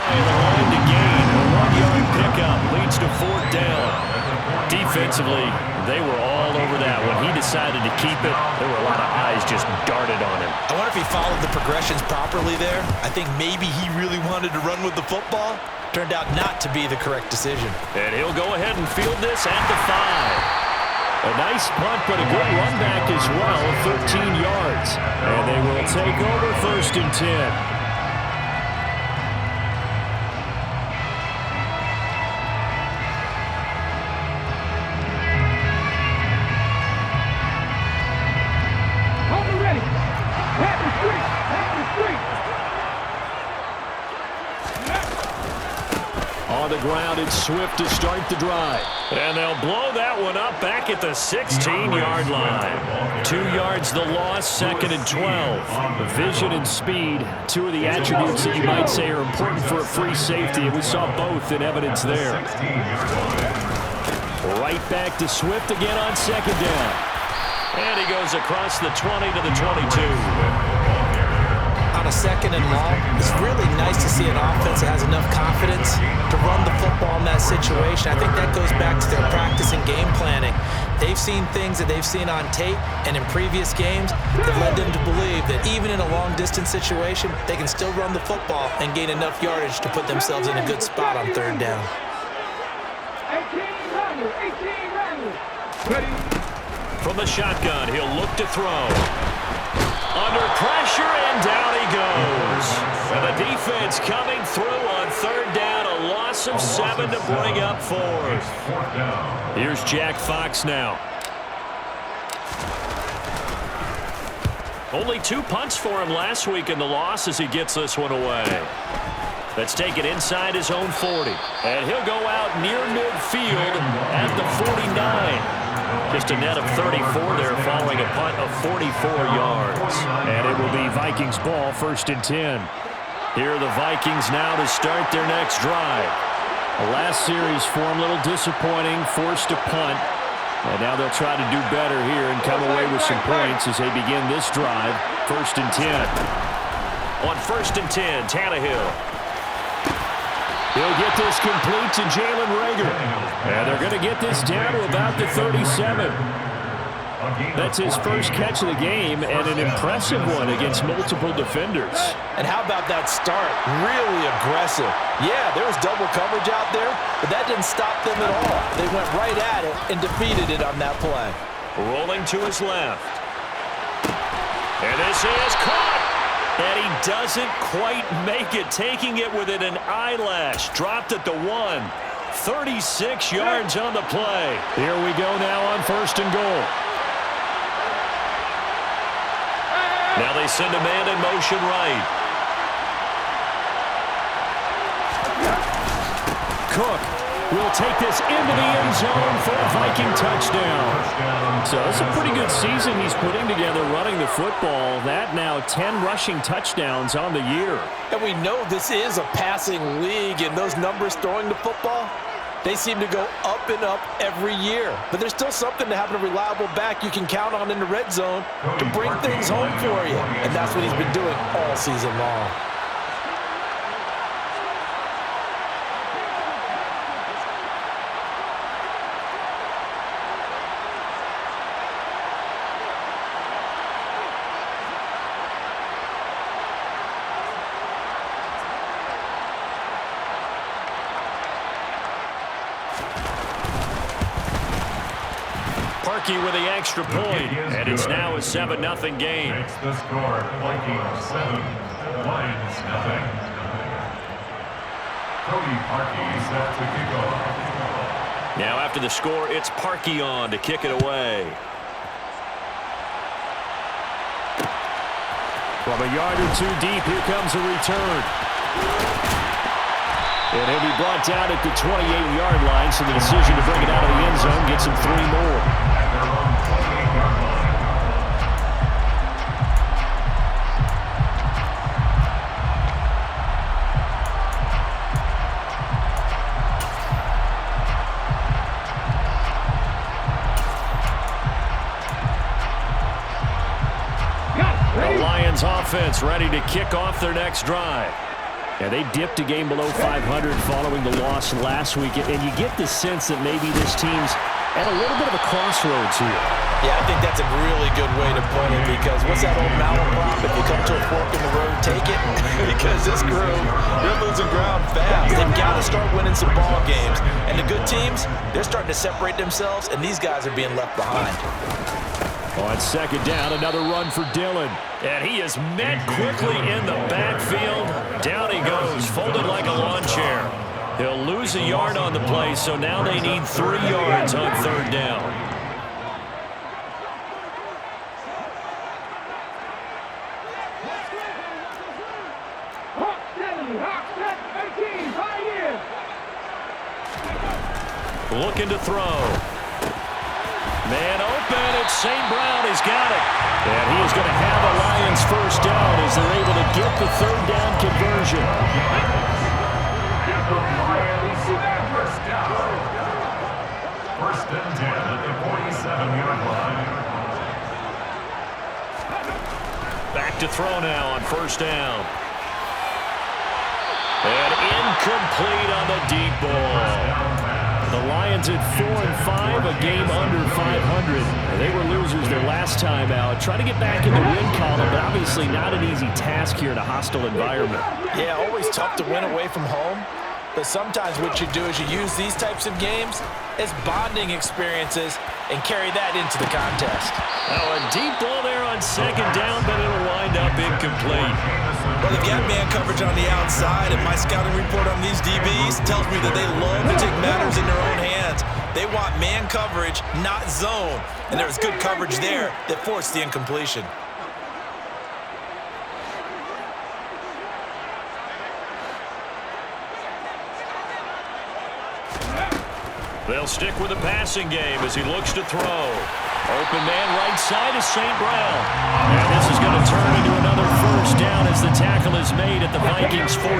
shy of the line to gain. A 1-yard pickup leads to 4th down. Defensively, they were all over that. When he decided to keep it, there were a lot of eyes just darted on him. I wonder if he followed the progressions properly there. I think maybe he really wanted to run with the football. Turned out not to be the correct decision. And he'll go ahead and field this at the 5. A nice punt, but a good run back as well, 13 yards. And they will take over 1st and 10. On the ground, it's Swift to start the drive. And they'll blow that one up back at the 16-yard line. 2 yards the loss, 2nd and 12. Vision and speed, two of the attributes that you might say are important for a free safety, and we saw both in evidence there. Right back to Swift again on 2nd down. And he goes across the 20 to the 22. On a 2nd and long, it's really nice to see an offense that has enough confidence to run the football in that situation. I think that goes back to their practice and game planning. They've seen things that they've seen on tape and in previous games that led them to believe that even in a long-distance situation, they can still run the football and gain enough yardage to put themselves in a good spot on 3rd down. From the shotgun, he'll look to throw. Under pressure, and down he goes. And the defense coming through on 3rd down. A loss of 7 to bring up 4th. Here's Jack Fox now. Only 2 punts for him last week in the loss as he gets this one away. Let's take it inside his own 40. And he'll go out near midfield at the 49. Just a net of 34 there following a punt of 44 yards. And it will be Vikings ball, 1st and 10. Here are the Vikings now to start their next drive. The last series for them a little disappointing, forced a punt. And now they'll try to do better here and come away with some points as they begin this drive, 1st and 10. On 1st and 10, Tannehill. He'll get this complete to Jalen Reagor. And they're going to get this down to about the 37. That's his first catch of the game and an impressive one against multiple defenders. And how about that start? Really aggressive. Yeah, there was double coverage out there, but that didn't stop them at all. They went right at it and defeated it on that play. Rolling to his left. And this is caught. And he doesn't quite make it, taking it within an eyelash. Dropped at the 1. 36 yards on the play. Here we go now on 1st and goal. Now they send a man in motion right. Cook will take this into the end zone for a Viking touchdown. So it's a pretty good season he's putting together running the football. That now 10 rushing touchdowns on the year. And we know this is a passing league, and those numbers throwing the football, they seem to go up and up every year. But there's still something to having a reliable back you can count on in the red zone to bring things home for you. And that's what he's been doing all season long. With the extra point, and it's now a 7-0 game. It's the score, Vikings 7, Lions 0. Cody Parkey set to kick off. Now after the score, it's Parkey on to kick it away. From a yard or 2 deep, here comes a return. And he'll be brought down at the 28-yard line, so the decision to bring it out of the end zone gets him 3 more. The Lions offense ready to kick off their next drive. Yeah, they dipped a game below 500 following the loss last week, and you get the sense that maybe this team's at a little bit of a crossroads here. Yeah, I think that's a really good way to put it, because what's that old malaprop? If you come to a fork in the road, take it. Because this group, they're losing ground fast. They've got to start winning some ball games. And the good teams, they're starting to separate themselves, and these guys are being left behind. On second down, another run for Dillon. And he is met quickly in the backfield. Down he goes, folded like a lawn chair. He'll lose a yard on the play, so now they need 3 yards on third down. Looking to throw. Man open, it's St. Brown. He's got it. And he is going to have a Lions first down as they're able to get the third down conversion. First and 10 at the 47-yard line. Back to throw now on first down. And incomplete on the deep ball. The Lions at 4-5, a game under 500. They were losers their last time out. Trying to get back in the win column, but obviously not an easy task here in a hostile environment. Yeah, always tough to win away from home. But sometimes what you do is you use these types of games as bonding experiences and carry that into the contest. Now a deep ball there on second down, but it'll wind up incomplete. Well, they've got man coverage on the outside, and my scouting report on these DBs tells me that they love to take matters in their own hands. They want man coverage, not zone. And there was good coverage there that forced the incompletion. They'll stick with the passing game as he looks to throw. Open man right side is St. Brown. And this is going to turn into another first down as the tackle is made at the Vikings 42.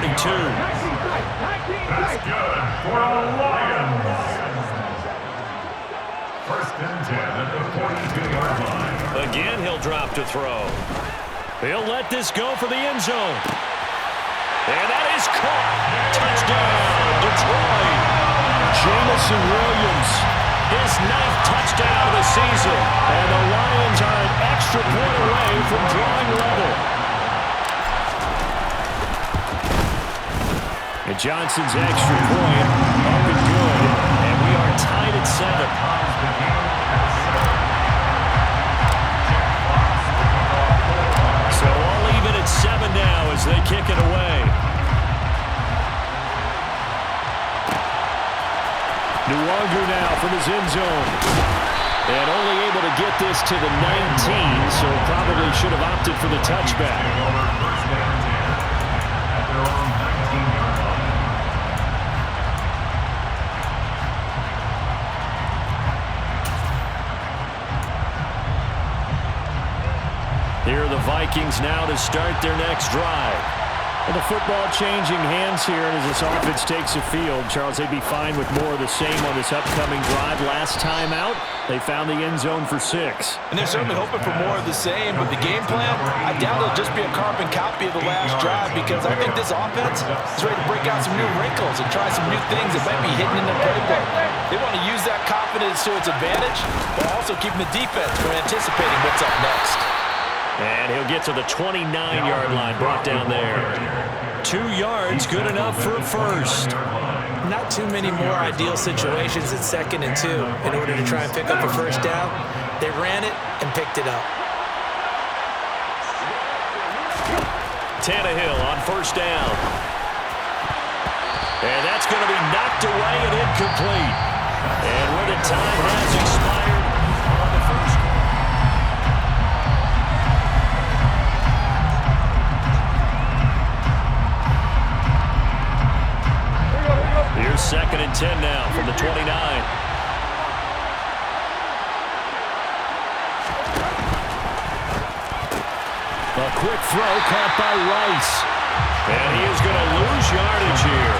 That's good for the Lions. First and 10 at the 42-yard line. Again, he'll drop to throw. He'll let this go for the end zone. And that is caught. Touchdown, Detroit. Jamison Williams, his 9th touchdown of the season. And the Lions are an extra point away from drawing level. And Johnson's extra point up and good. And we are tied at 7. So all even at 7 now as they kick it away. Nuwanger now from his end zone. And only able to get this to the 19, so probably should have opted for the touchback. Here are the Vikings now to start their next drive. And the football changing hands here as this offense takes the field. Charles, they'd be fine with more of the same on this upcoming drive. Last time out, they found the end zone for 6. And they're certainly hoping for more of the same, but the game plan, I doubt it'll just be a carbon copy of the last drive, because I think this offense is ready to break out some new wrinkles and try some new things that might be hidden in their playbook. They want to use that confidence to its advantage, while also keeping the defense from anticipating what's up next. And he'll get to the 29-yard line, brought down there. 2 yards, good enough for a first. Not too many more ideal situations at 2nd and 2 in order to try and pick up a first down. They ran it and picked it up. Tannehill on first down. And that's going to be knocked away and incomplete. And when the time has expired on the first. Here's 2nd and 10 now from the 29. A quick throw caught by Rice. And he is going to lose yardage here.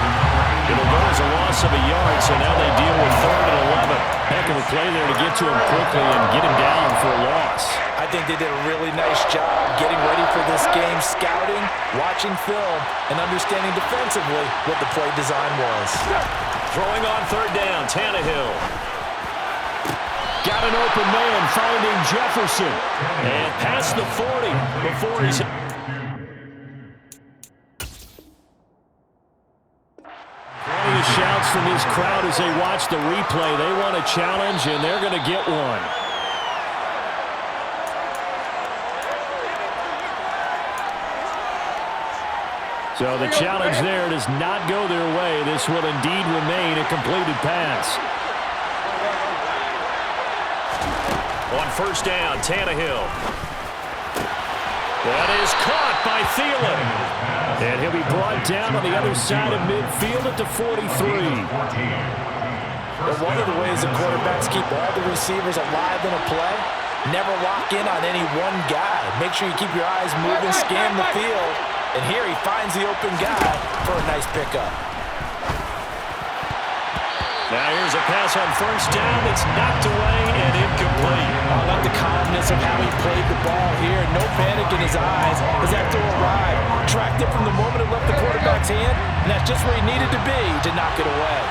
It'll go as a loss of a yard, so now they deal with 3rd and 11. Heck of a play there to get to him quickly and get him down for a loss. I think they did a really nice job getting ready for this game, scouting, watching film, and understanding defensively what the play design was. Throwing on third down, Tannehill. Got an open man, finding Jefferson. And past the 40 before he's... Plenty of shouts from this crowd as they watch the replay. They want a challenge, and they're going to get one. So the challenge there does not go their way. This will indeed remain a completed pass. On first down, Tannehill. That is caught by Thielen. And he'll be brought down on the other side of midfield at the 43. Well, one of the ways the quarterbacks keep all the receivers alive in a play, never lock in on any one guy. Make sure you keep your eyes moving, scan the field. And here he finds the open guy for a nice pickup. Now here's a pass on first down. It's knocked away and incomplete. I like the calmness of how he played the ball here. No panic in his eyes as that throw arrived. Tracked it from the moment it left the quarterback's hand, and that's just where he needed to be to knock it away.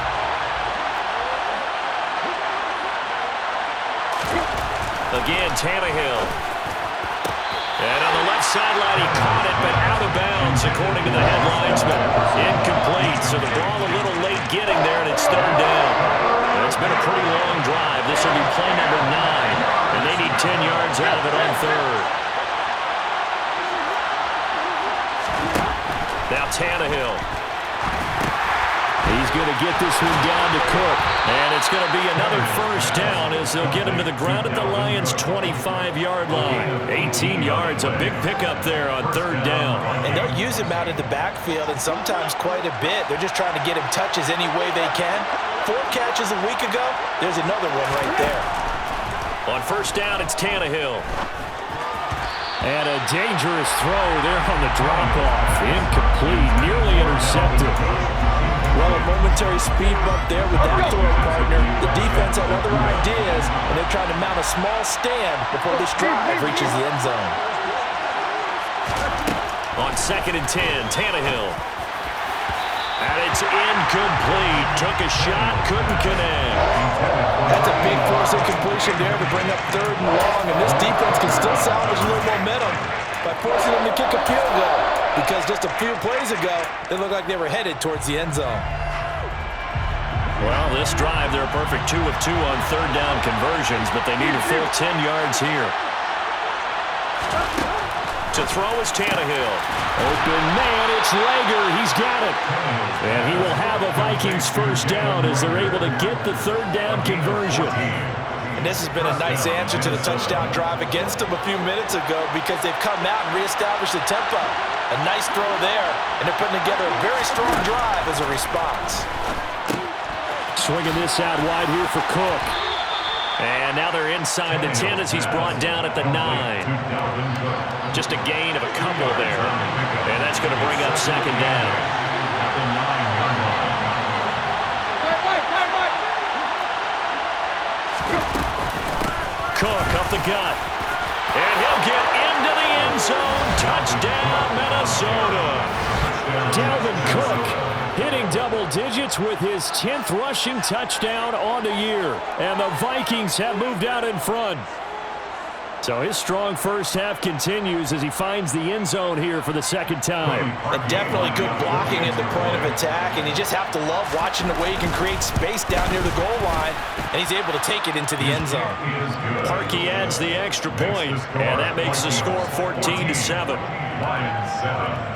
Again, Tannehill. And on the left sideline, he caught it, but out of bounds, according to the head linesman. Incomplete, so the ball a little late getting there, and it's third down. It's been a pretty long drive. This will be play number 9, and they need 10 yards out of it on third. Now Tannehill. He's going to get this one down to Cook. And it's going to be another first down as they'll get him to the ground at the Lions' 25-yard line. 18 yards, a big pickup there on third down. And they'll use him out of the backfield, and sometimes quite a bit. They're just trying to get him touches any way they can. 4 catches a week ago. There's another one right there. On first down, it's Tannehill. And a dangerous throw there on the drop-off. Incomplete, nearly intercepted. Well, a momentary speed bump there with that throw partner. The defense had other ideas, and they're trying to mount a small stand before this drive reaches the end zone. On 2nd and 10, Tannehill. And it's incomplete. Took a shot, couldn't connect. That's a big force incompletion there to bring up 3rd and long, and this defense can still salvage a little momentum by forcing them to kick a field goal, because just a few plays ago, they looked like they were headed towards the end zone. Well, this drive, they're a perfect 2 of 2 on third down conversions, but they need a full 10 yards here. To throw is Tannehill. Open man, it's Lager. He's got it. And he will have a Vikings first down as they're able to get the third down conversion. And this has been a nice answer to the touchdown drive against them a few minutes ago, because they've come out and reestablished the tempo. A nice throw there, and they're putting together a very strong drive as a response. Swinging this out wide here for Cook. And now they're inside the 10 as he's brought down at the 9. Just a gain of a couple there. And that's going to bring up second down. Cook up the gut. And he'll get into the end zone. Touchdown, Minnesota. Dalvin Cook hitting double digits with his 10th rushing touchdown on the year. And the Vikings have moved out in front. So his strong first half continues as he finds the end zone here for the second time. And definitely good blocking at the point of attack, and you just have to love watching the way he can create space down near the goal line, and he's able to take it into the end zone. Parkey adds the extra point, and that makes the score 14-7. Lions 7.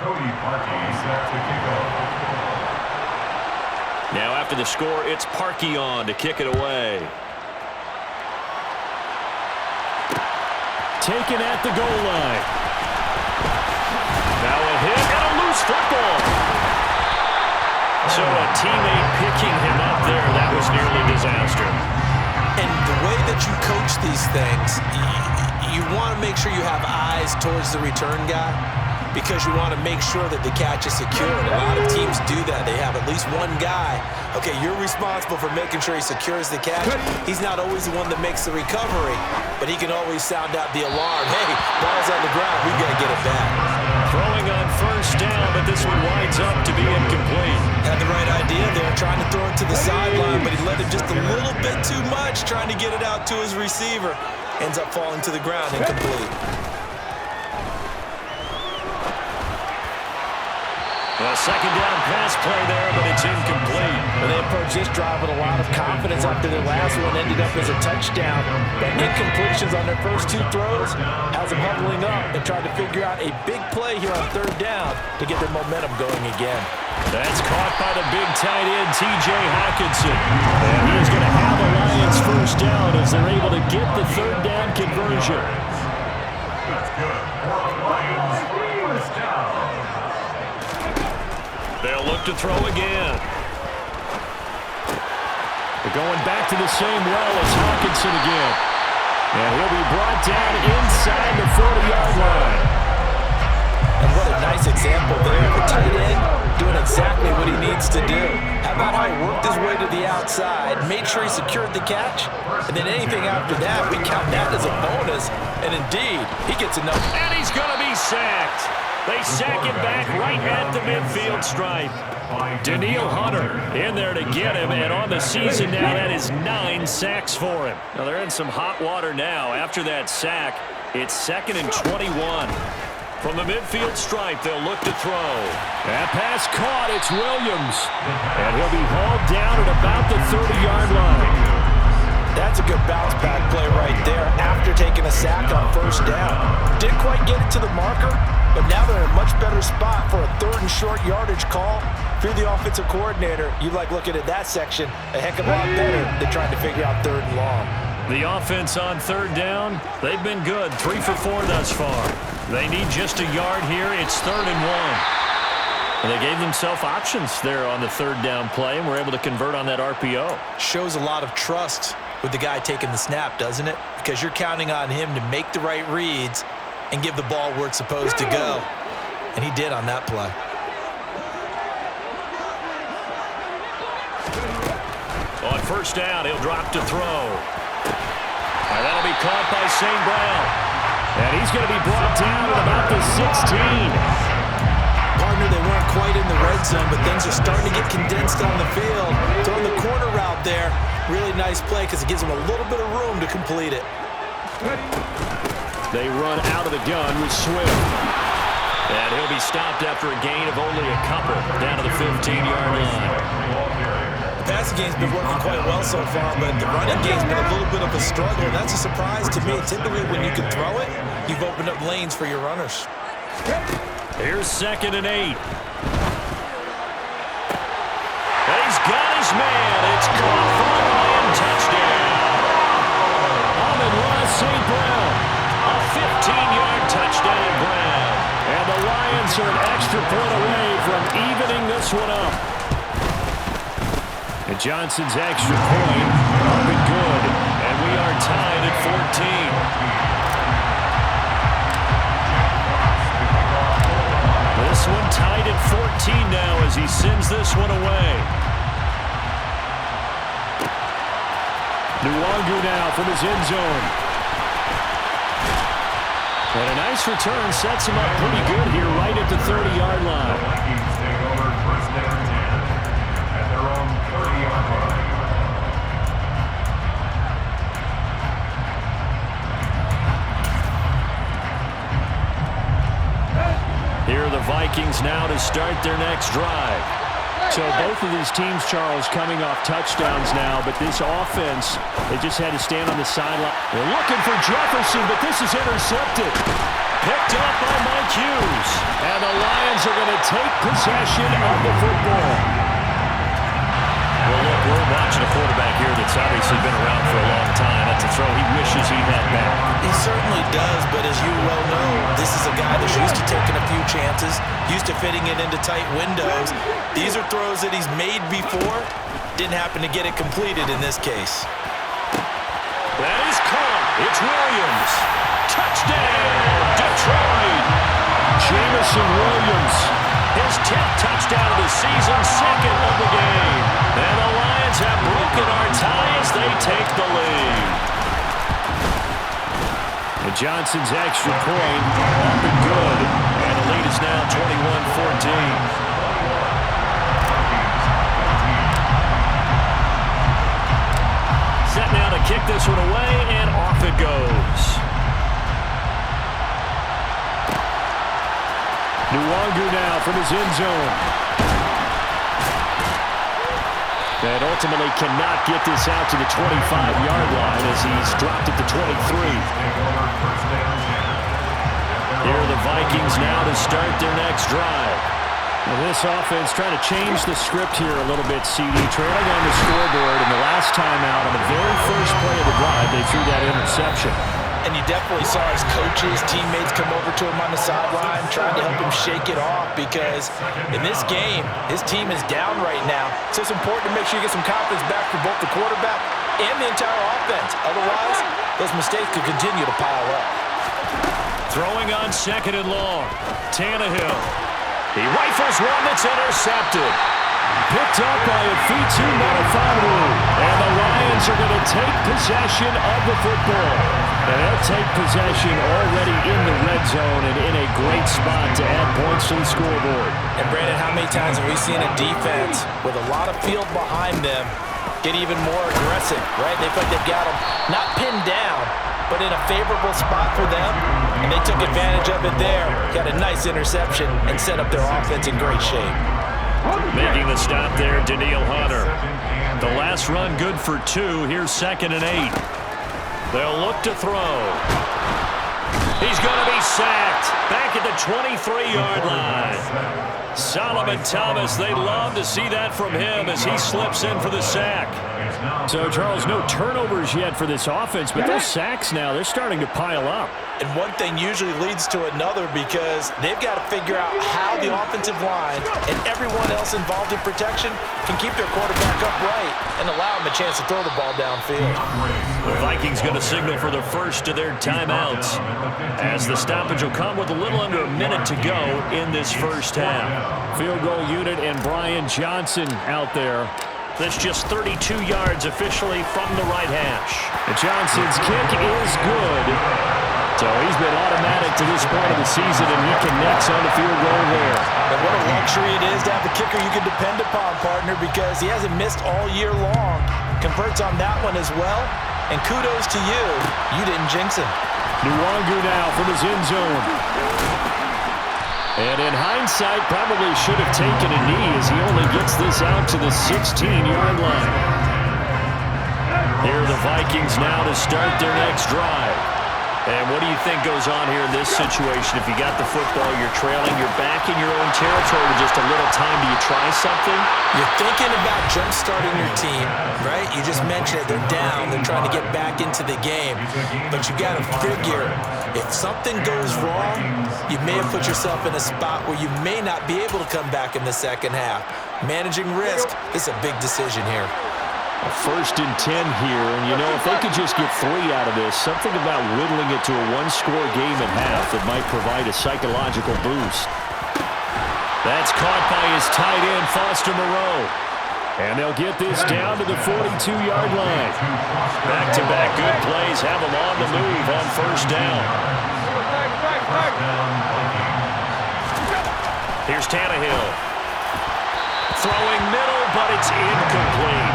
Cody Parkey set to kick off. Now after the score, it's Parkey on to kick it away. Taken at the goal line. Now a hit and a loose football. So a teammate picking him up there, that was nearly disaster. And the way that you coach these things, you want to make sure you have eyes towards the return guy because you want to make sure that the catch is secure. And a lot of teams do that. They have at least one guy. Okay, you're responsible for making sure he secures the catch. He's not always the one that makes the recovery, but he can always sound out the alarm. Hey, ball's on the ground. We've got to get it back. Throwing on first down, but this one winds up to be incomplete. Had the right idea there, trying to throw it to the sideline, but he let it just a little bit too much, trying to get it out to his receiver. Ends up falling to the ground, incomplete. A second down pass play there, but it's incomplete. And they approached this drive with a lot of confidence after their last one ended up as a touchdown. But incompletions on their first two throws has them huddling up and trying to figure out a big play here on third down to get their momentum going again. That's caught by the big tight end, T.J. Hockenson. And he's going to have a Lions first down as they're able to get the third down conversion. That's good. Lions, first down. They'll look to throw again. They're going back to the same well as Hockenson again. And he'll be brought down inside the 40-yard line. And what a nice example there. The tight end doing exactly what he needs to do. How about how he worked his way to the outside, made sure he secured the catch, and then anything after that, we count that as a bonus. And indeed, he gets enough. And he's going to be sacked. They sack him back right at the midfield stripe. Daniil Hunter in there to get him, and on the season now, that is 9 sacks for him. Now, they're in some hot water now. After that sack, it's 2nd and 21. From the midfield stripe, they'll look to throw. That pass caught. It's Williams. And he'll be hauled down at about the 30-yard line. That's a good bounce-back play right there after taking a sack on first down. Didn't quite get it to the marker, but now they're in a much better spot for a third and short yardage call. If you're the offensive coordinator, you like looking at that section a heck of a lot better than trying to figure out third and long. The offense on third down, they've been good. 3 for 4 thus far. They need just a yard here. It's 3rd and 1. And they gave themselves options there on the third down play and were able to convert on that RPO. Shows a lot of trust with the guy taking the snap, doesn't it? Because you're counting on him to make the right reads and give the ball where it's supposed to go. And he did on that play. On first down, he'll drop to throw. And that'll be caught by St. Brown. And he's going to be brought down at about the 16. Partner, they weren't quite in the red zone, but things are starting to get condensed on the field. Throwing the corner route there. Really nice play because it gives them a little bit of room to complete it. They run out of the gun with Swift. And he'll be stopped after a gain of only a couple down to the 15-yard line. The passing game's been working quite well so far, but the running game's been a little bit of a struggle, and that's a surprise to me. Typically, when you can throw it, you've opened up lanes for your runners. Here's 2nd and 8. And he's got his man. It's caught for a Lion touchdown. Amon-Ra St. Brown. A 15-yard touchdown grab. And the Lions are an extra point away from evening this one up. And Johnson's extra point up and good. And we are tied at 14. This one tied at 14 now as he sends this one away. Nwangu now from his end zone. And a nice return sets him up pretty good here right at the 30-yard line. Vikings take over first down and 10 at their own 30-yard line. Here are the Vikings now to start their next drive. So both of these teams, Charles, coming off touchdowns now, but this offense, they just had to stand on the sideline. They're looking for Jefferson, but this is intercepted. Picked up by Mike Hughes. And the Lions are going to take possession of the football. Well, look, we're watching a quarterback here that's obviously been around for a long time. That's a throw he wishes he had back. He certainly does, but as you well know, this is a guy that's used to taking a few chances, used to fitting it into tight windows. These are throws that he's made before. Didn't happen to get it completed in this case. That is caught. It's Williams. Touchdown, Detroit. Jamison Williams, his 10th touchdown of the season, second of the game. And the Lions have broken our tie as they take the lead. And Johnson's extra point up and good. And the lead is now 21-14. Set now to kick this one away, and off it goes. Nwangu now from his end zone. And ultimately cannot get this out to the 25-yard line as he's dropped at the 23. Here are the Vikings now to start their next drive. Well, this offense trying to change the script here a little bit, CD. Trailing on the scoreboard, and the last time out on the very first play of the drive, they threw that interception. And you definitely saw his coaches, teammates come over to him on the sideline, trying to help him shake it off because in this game, his team is down right now. So it's important to make sure you get some confidence back for both the quarterback and the entire offense. Otherwise, those mistakes could continue to pile up. Throwing on second and long. Tannehill. He rifles one that's intercepted. Picked up by Afitu Melifonwu. And the Lions are going to take possession of the football. And they'll take possession already in the red zone and in a great spot to add points to the scoreboard. And Brandon, how many times have we seen a defense with a lot of field behind them get even more aggressive, right? They feel like they've got them not pinned down, but in a favorable spot for them, and they took advantage of it there. Got a nice interception and set up their offense in great shape. Making the stop there, Daniil Hunter. The last run good for 2. Here's 2nd and 8. They'll look to throw. He's going to be sacked back at the 23-yard line. Solomon Thomas, they love to see that from him as he slips in for the sack. So, Charles, no turnovers yet for this offense, but those sacks now, they're starting to pile up. And one thing usually leads to another because they've got to figure out how the offensive line and everyone else involved in protection can keep their quarterback upright and allow him a chance to throw the ball downfield. The Vikings going to signal for the first of their timeouts as the stoppage will come with a little under a minute to go in this first half. Field goal unit and Brian Johnson out there. That's just 32 yards officially from the right hash. And Johnson's kick is good. So he's been automatic to this point of the season, and he connects on the field goal there. And what a luxury it is to have a kicker you can depend upon, partner, because he hasn't missed all year long. Converts on that one as well. And kudos to you. You didn't jinx him. Nwangu now from his end zone. And in hindsight, probably should have taken a knee as he only gets this out to the 16-yard line. Here are the Vikings now to start their next drive. And what do you think goes on here in this situation? If you got the football, you're trailing, you're back in your own territory with just a little time. Do you try something? You're thinking about jump-starting your team, right? You just mentioned it. They're down. They're trying to get back into the game. But you got to figure, if something goes wrong, you may have put yourself in a spot where you may not be able to come back in the second half. Managing risk is a big decision here. A 1st and 10 here, and you know, if they could just get 3 out of this, something about whittling it to a one-score game at half that might provide a psychological boost. That's caught by his tight end, Foster Moreau. And they'll get this down to the 42-yard line. Back-to-back good plays have them on the move on 1st down. Here's Tannehill. Throwing middle, but it's incomplete.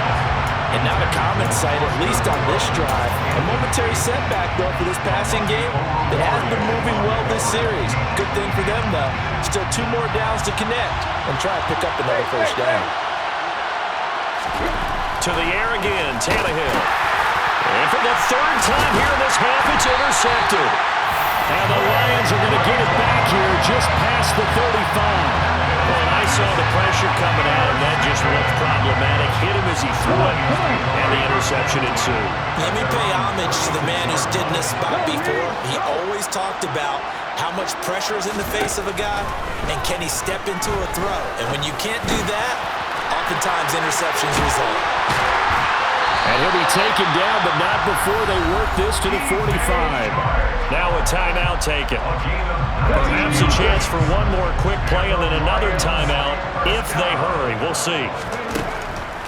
And not a common sight, at least on this drive. A momentary setback, though, for this passing game. It has been moving well this series. Good thing for them, though. Still 2 more downs to connect and try to pick up another 1st down. To the air again, Tannehill. And for the 3rd time here in this half, it's intercepted. And the Lions are going to get it back here just past the 35. Well, I saw the pressure coming out, and that just looked problematic. Hit him as he threw it, and the interception ensued. Let me pay homage to the man who stood in this spot before. He always talked about how much pressure is in the face of a guy, and can he step into a throw. And when you can't do that, oftentimes interceptions result. And he'll be taken down, but not before they work this to the 45. Now a timeout taken. Perhaps a chance for one more quick play and then another timeout if they hurry. We'll see.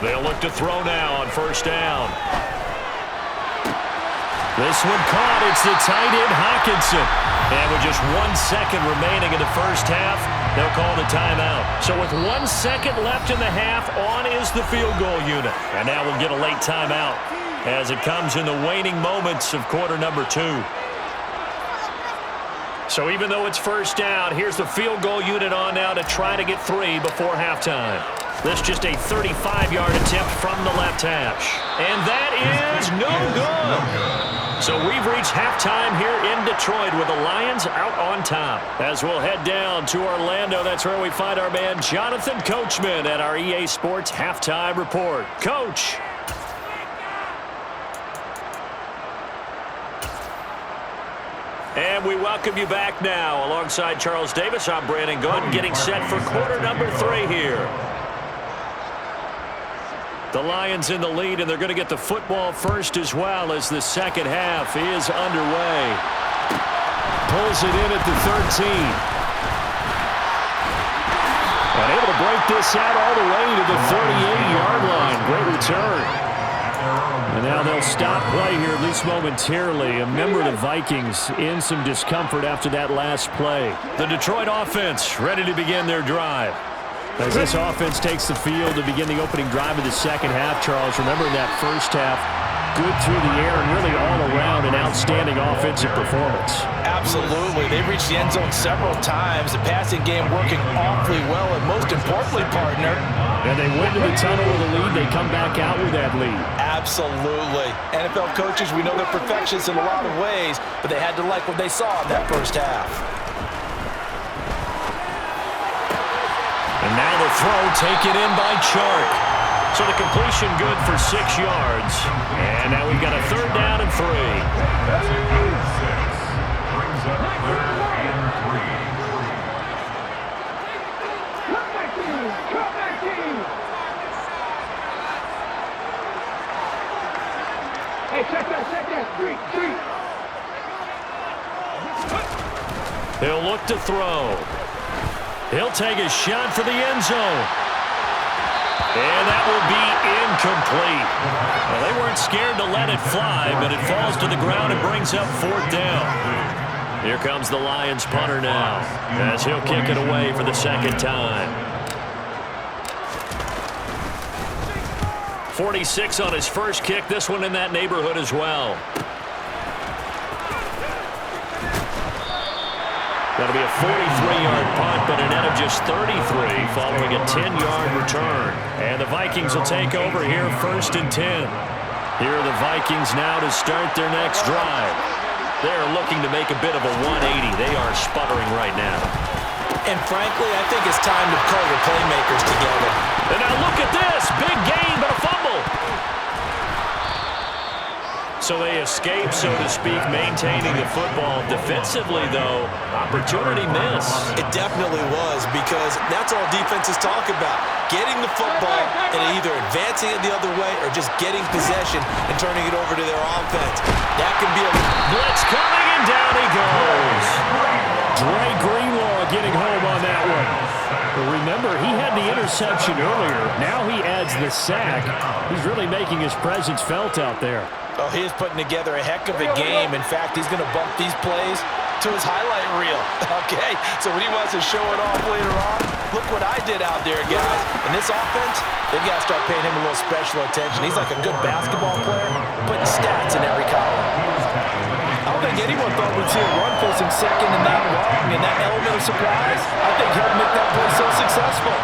They'll look to throw now on first down. This one caught. It's the tight end, Hawkinson. And with just 1 second remaining in the first half, they'll call the timeout. So with 1 second left in the half, on is the field goal unit. And now we'll get a late timeout as it comes in the waning moments of quarter number 2. So even though it's first down, here's the field goal unit on now to try to get 3 before halftime. This just a 35-yard attempt from the left hash. And that is no good. So we've reached halftime here in Detroit with the Lions out on top. As we'll head down to Orlando, that's where we find our man Jonathan Coachman at our EA Sports Halftime Report. Coach. And we welcome you back now. Alongside Charles Davis, I'm Brandon Gooden, getting set for quarter number 3 here. The Lions in the lead, and they're going to get the football first as well as the second half is underway. Pulls it in at the 13. And able to break this out all the way to the 38-yard line. Great return. And now they'll stop play here, at least momentarily. A member of the Vikings in some discomfort after that last play. The Detroit offense ready to begin their drive. As this offense takes the field to begin the opening drive of the second half, Charles, remember in that first half, good through the air and really all around an outstanding offensive performance. Absolutely. They've reached the end zone several times. The passing game working awfully well, and most importantly, partner. And they went to the tunnel with a lead. They come back out with that lead. Absolutely. NFL coaches, we know they're perfectionists in a lot of ways, but they had to like what they saw in that first half. And now the throw taken in by Chark. So the completion good for 6 yards. And now we've got a third down and 3. That's a good 6. Brings up 3rd and 3. Hey, check that. Street. He'll look to throw. He'll take a shot for the end zone. And that will be incomplete. Well, they weren't scared to let it fly, but it falls to the ground and brings up 4th down. Here comes the Lions punter now, as he'll kick it away for the second time. 46 on his first kick, this one in that neighborhood as well. That'll be a 43-yard punt, but a net of just 33 following a 10-yard return. And the Vikings will take over here 1st and 10. Here are the Vikings now to start their next drive. They're looking to make a bit of a 180. They are sputtering right now. And frankly, I think it's time to call the playmakers together. And now look at this. Big gain, but a fumble. So they escape, so to speak, maintaining the football. Defensively, though, opportunity miss. It definitely was, because that's all defenses talk about. Getting the football and either advancing it the other way or just getting possession and turning it over to their offense. That can be a blitz coming, and down he goes. Dre Greenlaw getting home on that one. But remember, he had the interception earlier. Now he adds the sack. He's really making his presence felt out there. Oh, he is putting together a heck of a game. In fact, he's going to bump these plays to his highlight reel. Okay, so when he wants to show it off later on, look what I did out there, guys. In this offense, they've got to start paying him a little special attention. He's like a good basketball player, putting stats in every column. I don't think anyone thought we'd see a run facing second and that long, and that element of surprise, I think helped make that play so successful.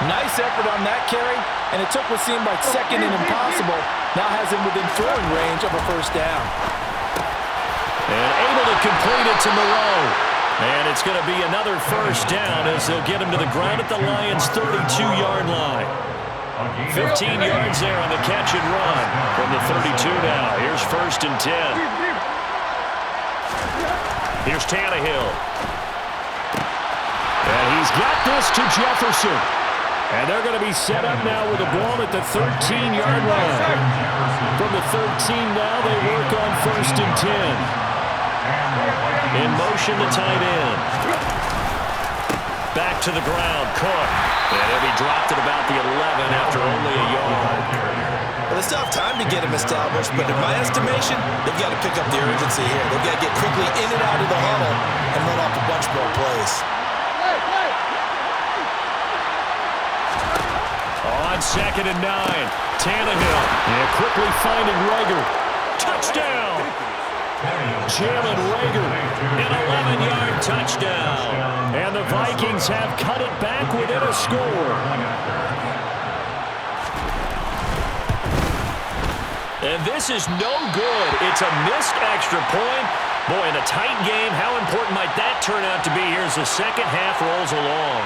Nice effort on that carry, and it took what seemed like second and impossible. Now has him within throwing range of a first down. And able to complete it to Moreau. And it's going to be another first down as they'll get him to the ground at the Lions' 32-yard line. 15 yards there on the catch and run from the 32 now. Here's 1st and 10. Here's Tannehill. And he's got this to Jefferson. And they're going to be set up now with the ball at the 13-yard line. From the to 13 now. They work on 1st and 10. In motion to tight end. Back to the ground, Cook. And he'll be dropped at about the 11 after only a yard. Well, they still have time to get him established, but in my estimation, they've got to pick up the urgency here. They've got to get quickly in and out of the huddle and run off a bunch more plays. On 2nd and 9, Tannehill. And quickly finding Rager. Touchdown! Jalen Rager, an 11-yard touchdown. And the Vikings have cut it back within a score. And this is no good. It's a missed extra point. Boy, in a tight game, how important might that turn out to be here as the second half rolls along?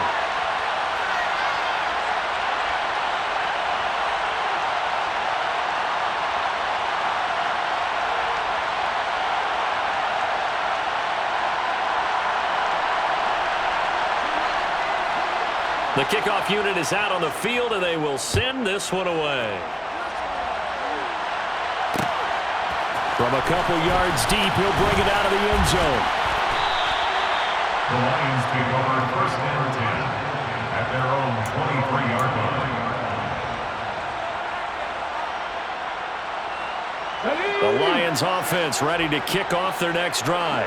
The kickoff unit is out on the field, and they will send this one away. From a couple yards deep, he'll bring it out of the end zone. The Lions take over 1st and 10 at their own 23-yard line. The Lions offense ready to kick off their next drive.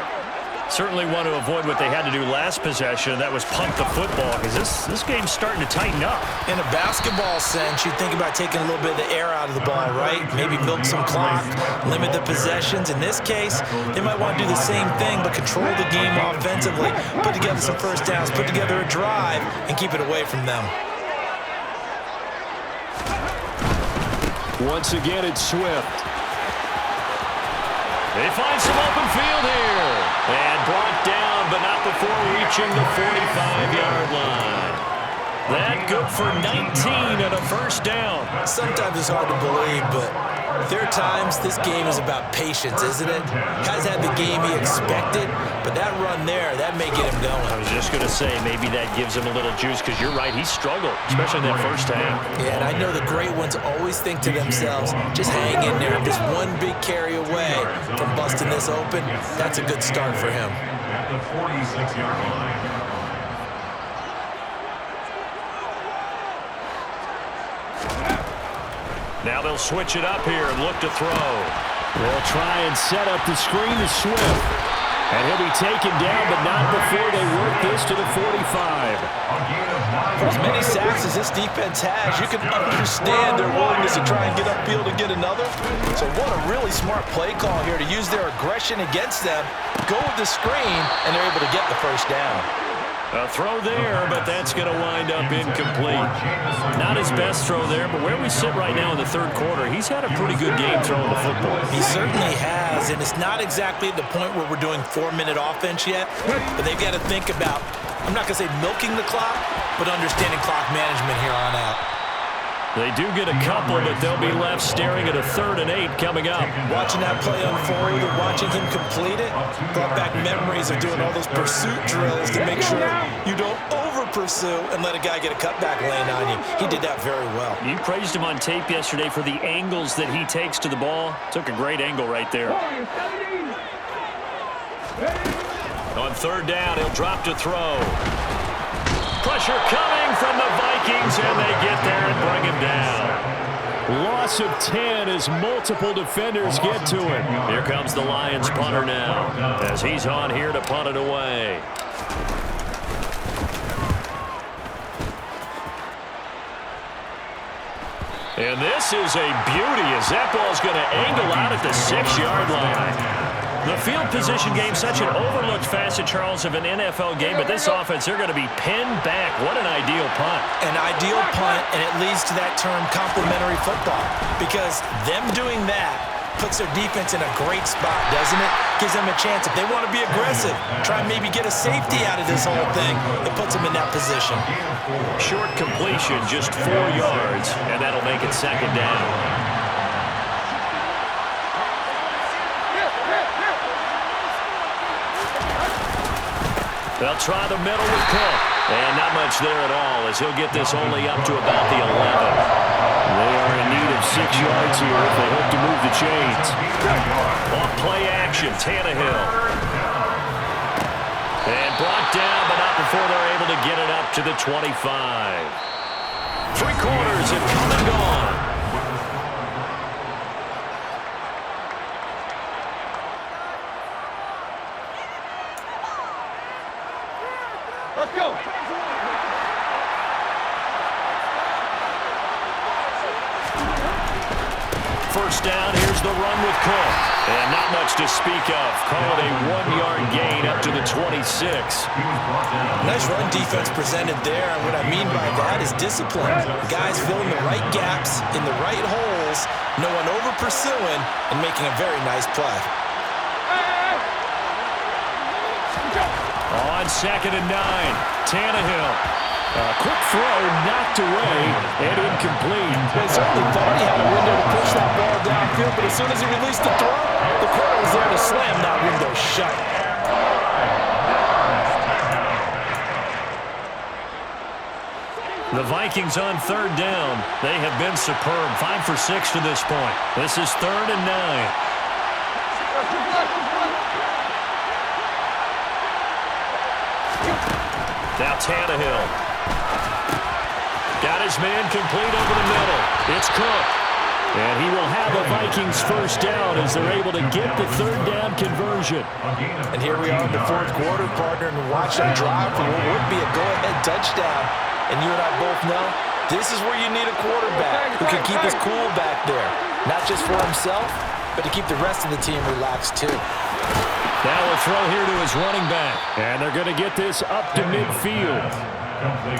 Certainly want to avoid what they had to do last possession. That was punt the football, because this game's starting to tighten up. In a basketball sense, you think about taking a little bit of the air out of the ball, right? Maybe milk some clock, limit the possessions. In this case, they might want to do the same thing, but control the game offensively, put together some first downs, put together a drive, and keep it away from them. Once again, it's Swift. They find some open field here. And brought down, but not before reaching the 45-yard line. That good for 19 and a first down. Sometimes it's hard to believe, but there are times this game is about patience, isn't it? Has had the game he expected, but that run there, that may get him going. I was just going to say, maybe that gives him a little juice, because you're right, he struggled, especially in that first half. Yeah, and I know the great ones always think to themselves, just hang in there. I'm just one big carry away from busting this open. That's a good start for him. At the 46-yard line. Now they'll switch it up here and look to throw. They'll try and set up the screen to Swift. And he'll be taken down, but not before they work this to the 45. For as many sacks as this defense has, you can understand their willingness to try and get upfield and get another. So what a really smart play call here to use their aggression against them, go with the screen, and they're able to get the first down. A throw there, but that's going to wind up incomplete. Not his best throw there, but where we sit right now in the third quarter, he's had a pretty good game throwing the football. He certainly has, and it's not exactly at the point where we're doing 4-minute offense yet, but they've got to think about, I'm not going to say milking the clock, but understanding clock management here on out. They do get a couple, but they'll be left staring at a 3rd and 8 coming up. Watching that play unfold and watching him complete it brought back memories of doing all those pursuit drills to make sure you don't over-pursue and let a guy get a cutback land on you. He did that very well. You praised him on tape yesterday for the angles that he takes to the ball. Took a great angle right there. On 3rd down, he'll drop to throw. Pressure coming from the Vikings, and they get there and bring him down. Loss of 10 as multiple defenders get to him. Here comes the Lions punter now, as he's on here to punt it away. And this is a beauty, as that ball's going to angle out at the 6-yard line. The field position game, such an overlooked facet, Charles, of an NFL game, but this offense, they're going to be pinned back. What an ideal punt. An ideal punt, and it leads to that term complementary football, because them doing that puts their defense in a great spot, doesn't it? Gives them a chance. If they want to be aggressive, try and maybe get a safety out of this whole thing, it puts them in that position. Short completion, just 4 yards, and that'll make it 2nd down. They'll try the middle with Cook. And not much there at all, as he'll get this only up to about the 11. They are in need of 6 yards here if they hope to move the chains. Off play action, Tannehill. And brought down, but not before they're able to get it up to the 25. 3 quarters have come and gone. Let's go. First down, here's the run with Cook. And not much to speak of. Call it a 1-yard gain up to the 26. Nice run defense presented there, and what I mean by that is discipline. Guys filling the right gaps in the right holes, no one over-pursuing, and making a very nice play. On 2nd and 9, Tannehill. Quick throw, knocked away, and incomplete. They certainly thought he had a window to push that ball downfield, but as soon as he released the throw, the corner was there to slam that window shut. The Vikings on 3rd down. They have been superb. 5 for 6 to this point. This is 3rd and 9. Now Tannehill. Got his man complete over the middle. It's Cook. And he will have a Vikings first down as they're able to get the 3rd down conversion. And here we are in the 4th quarter, partner, and watch them drive for what would be a go-ahead touchdown. And you and I both know this is where you need a quarterback who can keep his cool back there. Not just for himself, but to keep the rest of the team relaxed too. Now a throw here to his running back. And they're going to get this up to midfield.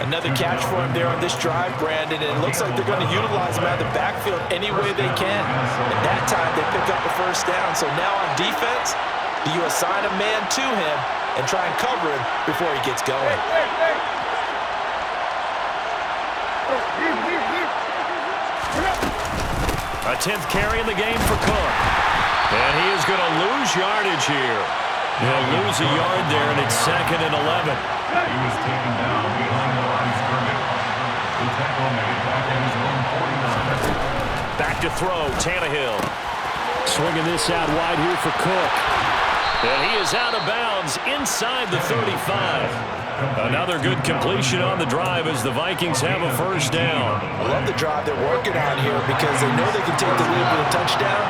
Another catch for him there on this drive, Brandon, and it looks like they're going to utilize him out of the backfield any way they can. And that time they pick up the first down. So now on defense, do you assign a man to him and try and cover him before he gets going? A 10th carry in the game for Cook. And he is going to lose yardage here. He'll lose a yard there, and it's 2nd and 11. He was taken down behind the line of scrimmage. The tackle made back in his own 49. Back to throw, Tannehill. Swinging this out wide here for Cook. And he is out of bounds inside the 35. Another good completion on the drive as the Vikings have a first down. I love the drive they're working on here because they know they can take the lead with a touchdown.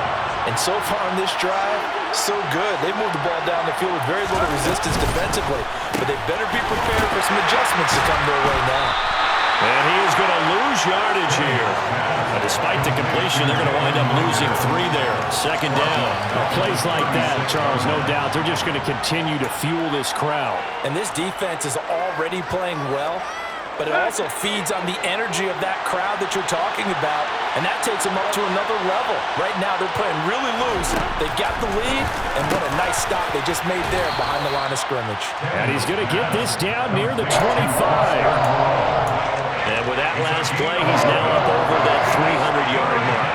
And so far on this drive, so good. They've moved the ball down the field with very little resistance defensively. But they better be prepared for some adjustments to come their way now. And he is going to lose yardage here. Despite the completion, they're going to wind up losing 3 there. 2nd down. Plays like that, Charles, no doubt, they're just going to continue to fuel this crowd. And this defense is already playing well, but it also feeds on the energy of that crowd that you're talking about, and that takes them up to another level. Right now, they're playing really loose. They got the lead, and what a nice stop they just made there behind the line of scrimmage. And he's going to get this down near the 25. And with that last play, he's now up over that 300-yard mark.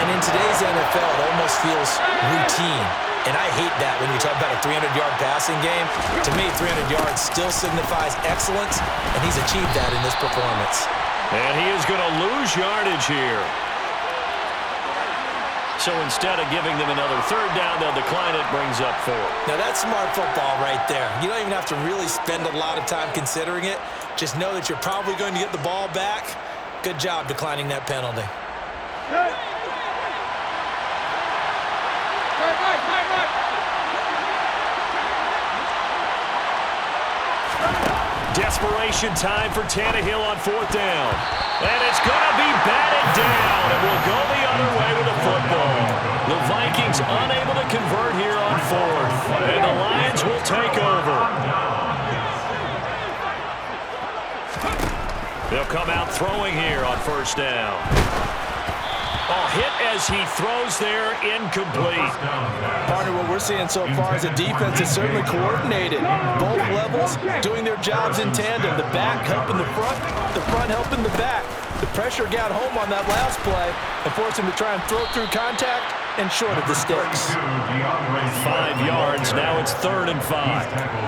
And in today's NFL, it almost feels routine. And I hate that when you talk about a 300-yard passing game. To me, 300 yards still signifies excellence, and he's achieved that in this performance. And he is going to lose yardage here. So instead of giving them another 3rd down, they'll decline it, brings up 4. Now that's smart football right there. You don't even have to really spend a lot of time considering it. Just know that you're probably going to get the ball back. Good job declining that penalty. Desperation time for Tannehill on 4th down. And it's going to be batted down, and we'll go the other way with the football. The Vikings unable to convert here on 4th, and the Lions will take over. They'll come out throwing here on 1st down. Hit as he throws there, incomplete. Partner, what we're seeing so far is the defense is certainly coordinated. Both levels doing their jobs in tandem. The back helping the front helping the back. The pressure got home on that last play and forced him to try and throw through contact. and short of the sticks. 5 yards. Now it's 3rd and 5.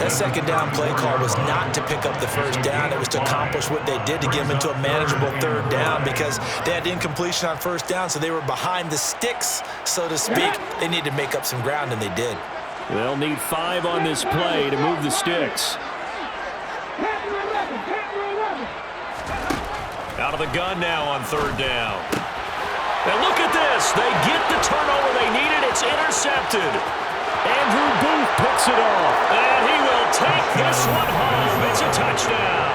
That second down play call was not to pick up the first down. It was to accomplish what they did to get them into a manageable 3rd down because they had incompletion on 1st down, so they were behind the sticks, so to speak. They needed to make up some ground, and they did. They'll need 5 on this play to move the sticks. Out of the gun now on 3rd down. And look at this. They get the turnover they needed. It's intercepted. Andrew Booth picks it off. And he will take this one home. It's a touchdown.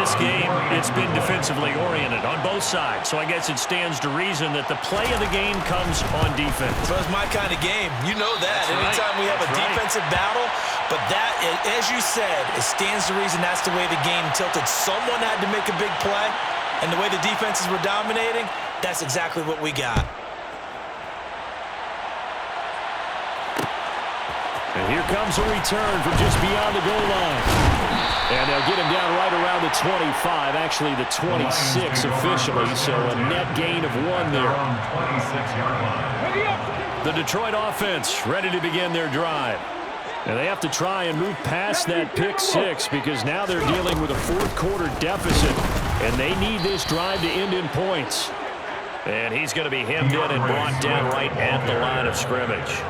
This game, it's been defensively oriented on both sides. So I guess it stands to reason that the play of the game comes on defense. So it's my kind of game. You know that. That's Anytime right. we have a That's defensive battle, but that, as you said, it stands to reason that's the way the game tilted. Someone had to make a big play. And the way the defenses were dominating, that's exactly what we got. And here comes a return from just beyond the goal line. And they'll get him down right around the 25, actually the 26 officially, so a net gain of 1 there. The Detroit offense ready to begin their drive. And they have to try and move past that pick 6 because now they're dealing with a 4th quarter deficit. And they need this drive to end in points. And he's going to be hemmed in and brought down right at the line of scrimmage.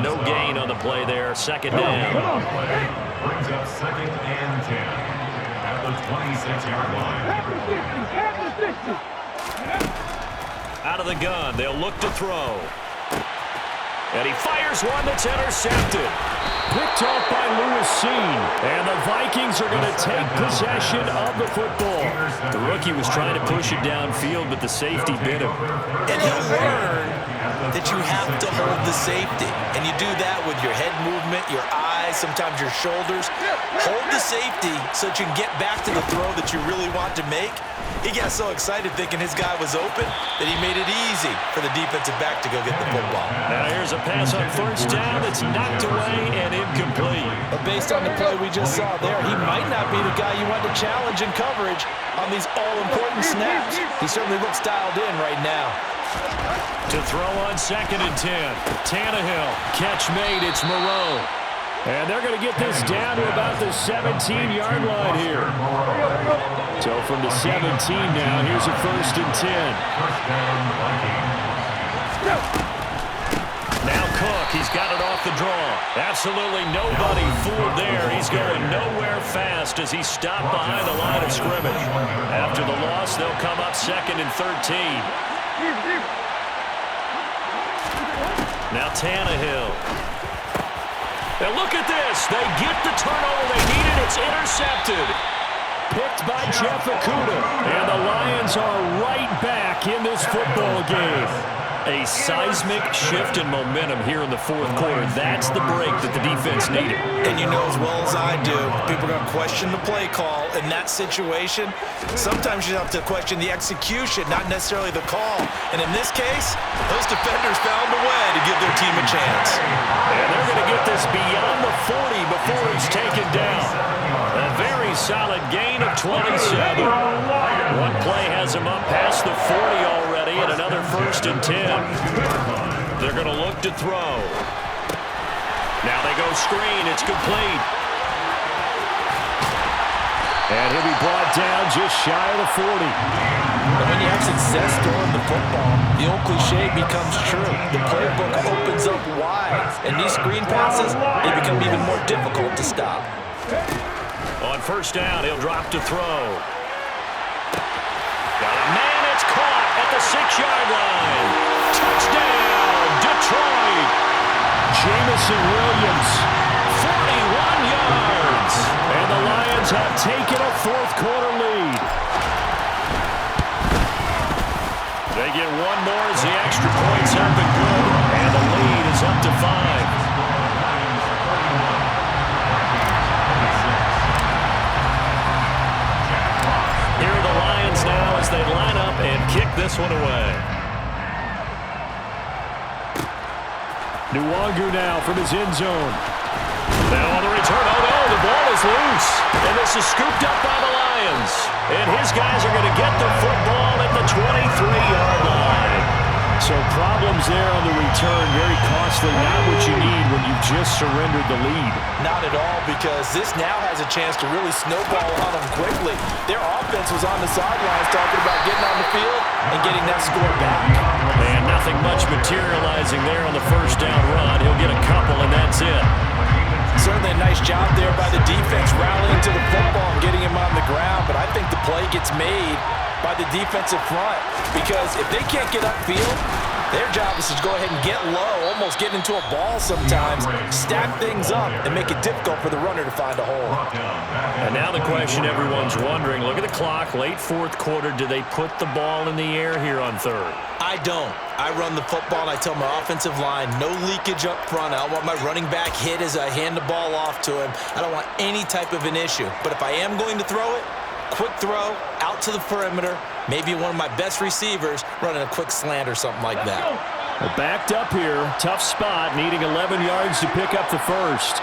No gain on the play there. 2nd down. Brings up 2nd and 10 at the 26-yard line. Out of the gun. They'll look to throw. And he fires one that's intercepted. Picked off by Lewis Seen. And the Vikings are going to take possession of the football. The rookie was trying to push it downfield, but the safety bit him. And he'll learn that you have to hold the safety. And you do that with your head movement, your eyes, sometimes your shoulders. Hold the safety so that you can get back to the throw that you really want to make. He got so excited thinking his guy was open that he made it easy for the defensive back to go get the football. Now here's a pass on 1st down that's knocked away and incomplete. But based on the play we just saw there, he might not be the guy you want to challenge in coverage on these all-important snaps. He certainly looks dialed in right now. To throw on 2nd and 10. Tannehill. Catch made. It's Moreau. And they're going to get this down to about the 17-yard line here. So from the 17 now, here's a 1st and 10. Now Cook, he's got it off the draw. Absolutely nobody fooled there. He's going nowhere fast as he stopped behind the line of scrimmage. After the loss, they'll come up 2nd and 13. Now Tannehill. And look at this. They get the turnover they needed. It's intercepted. Picked by Jeff Okudah. And the Lions are right back in this football game. A seismic shift in momentum here in the 4th quarter. That's the break that the defense needed. And you know as well as I do, people are going to question the play call in that situation. Sometimes you have to question the execution, not necessarily the call. And in this case, those defenders found a way to give their team a chance. And they're going to get this beyond the 40 before it's taken down. A very solid gain of 27. One play has him up past the 40 already, and another 1st and 10. They're going to look to throw. Now they go screen. It's complete. And he'll be brought down just shy of the 40. And when you have success throwing the football, the old cliche becomes true. The playbook opens up wide, and these screen passes, they become even more difficult to stop. On 1st down, he'll drop to throw. Got a man, it's caught at the 6-yard line. Touchdown, Detroit. Jamison Williams, 41 yards. And the Lions have taken a 4th quarter lead. They get one more as the extra points have been good. And the lead is up to 5. Here are the Lions now as they line up and kick this one away. Nwangu now from his end zone. Now on the return, oh no, the ball is loose. And this is scooped up by the Lions. And his guys are going to get the football at the 23-yard line. moves there on the return. Very costly, not what you need when you've just surrendered the lead. Not at all, because this now has a chance to really snowball on them quickly. Their offense was on the sidelines talking about getting on the field and getting that score back. And nothing much materializing there on the first down run. He'll get a couple, and that's it. Certainly a nice job there by the defense rallying to the football and getting him on the ground, but I think the play gets made by the defensive front, because if they can't get upfield, their job is to go ahead and get low, almost get into a ball sometimes, stack things up, and make it difficult for the runner to find a hole. And now the question everyone's wondering, look at the clock, late fourth quarter, do they put the ball in the air here on third? I don't. I run the football, and I tell my offensive line, no leakage up front. I don't want my running back hit as I hand the ball off to him. I don't want any type of an issue. But if I am going to throw it, quick throw, out to the perimeter, maybe one of my best receivers running a quick slant or something like that. Well, backed up here, tough spot, needing 11 yards to pick up the first.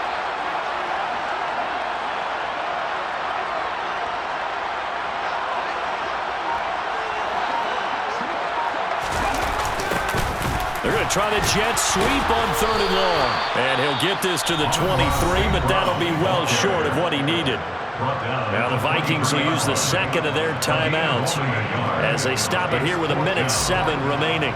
They're going to try the jet sweep on third and long. And he'll get this to the 23, but that'll be well short of what he needed. Now the Vikings will use the second of their timeouts as they stop it here with 1:07 remaining.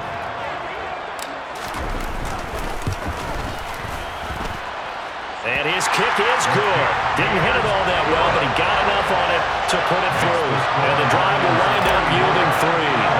And his kick is good. Didn't hit it all that well, but he got enough on it to put it through. And the drive will wind up yielding 3.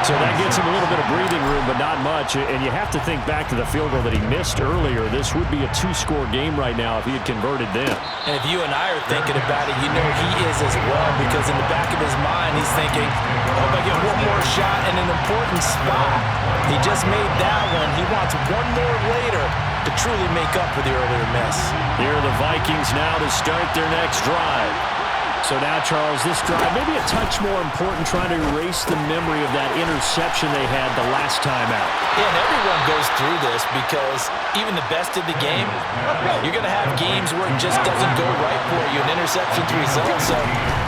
So that gets him a little bit of breathing room, but not much. And you have to think back to the field goal that he missed earlier. This would be a 2-score game right now if he had converted then. And if you and I are thinking about it, you know he is as well, because in the back of his mind, he's thinking, I hope I get one more shot in an important spot. He just made that one. He wants one more later to truly make up for the earlier miss. Here are the Vikings now to start their next drive. So now, Charles, this drive maybe a touch more important, trying to erase the memory of that interception they had the last time out. Yeah, and everyone goes through this, because even the best of the game, you're going to have games where it just doesn't go right for you, an interception's result. So,